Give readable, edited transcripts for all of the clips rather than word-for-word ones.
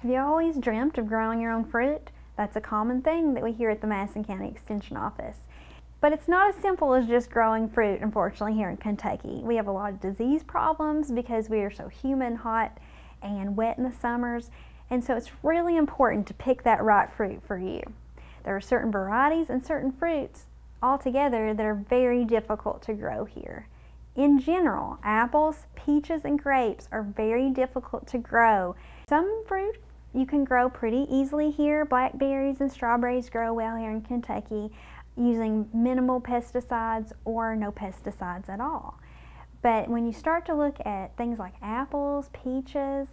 Have you always dreamt of growing your own fruit? That's a common thing that we hear at the Madison County Extension Office. But it's not as simple as just growing fruit, unfortunately, here in Kentucky. We have a lot of disease problems because we are so humid, hot, and wet in the summers, and so it's really important to pick that right fruit for you. There are certain varieties and certain fruits altogether that are very difficult to grow here. In general, apples, peaches, and grapes are very difficult to grow. Some fruit you can grow pretty easily here. Blackberries and strawberries grow well here in Kentucky using minimal pesticides or no pesticides at all. But when you start to look at things like apples, peaches,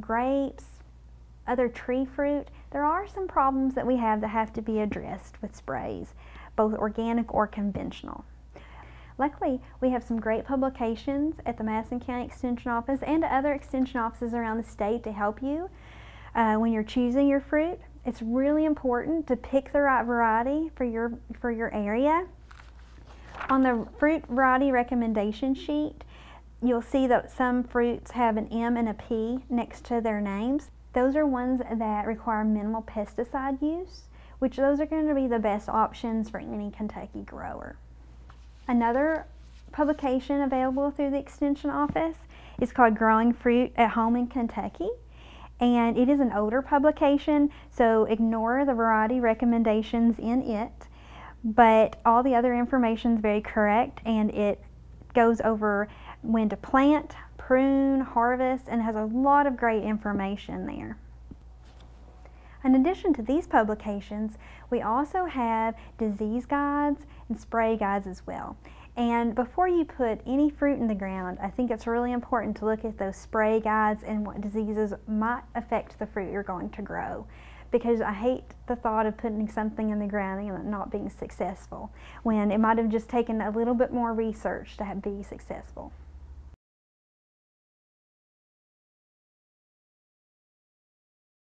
grapes, other tree fruit, there are some problems that we have that have to be addressed with sprays, both organic or conventional. Luckily, we have some great publications at the Madison County Extension Office and other extension offices around the state to help you when you're choosing your fruit. It's really important to pick the right variety for your area. On the fruit variety recommendation sheet, you'll see that some fruits have an M and a P next to their names. Those are ones that require minimal pesticide use, which those are going to be the best options for any Kentucky grower. Another publication available through the Extension Office is called Growing Fruit at Home in Kentucky, and it is an older publication, so ignore the variety recommendations in it, but all the other information is very correct, and it goes over when to plant, prune, harvest, and has a lot of great information there. In addition to these publications, we also have disease guides and spray guides as well. And before you put any fruit in the ground, I think it's really important to look at those spray guides and what diseases might affect the fruit you're going to grow. Because I hate the thought of putting something in the ground and not being successful, when it might have just taken a little bit more research to be successful.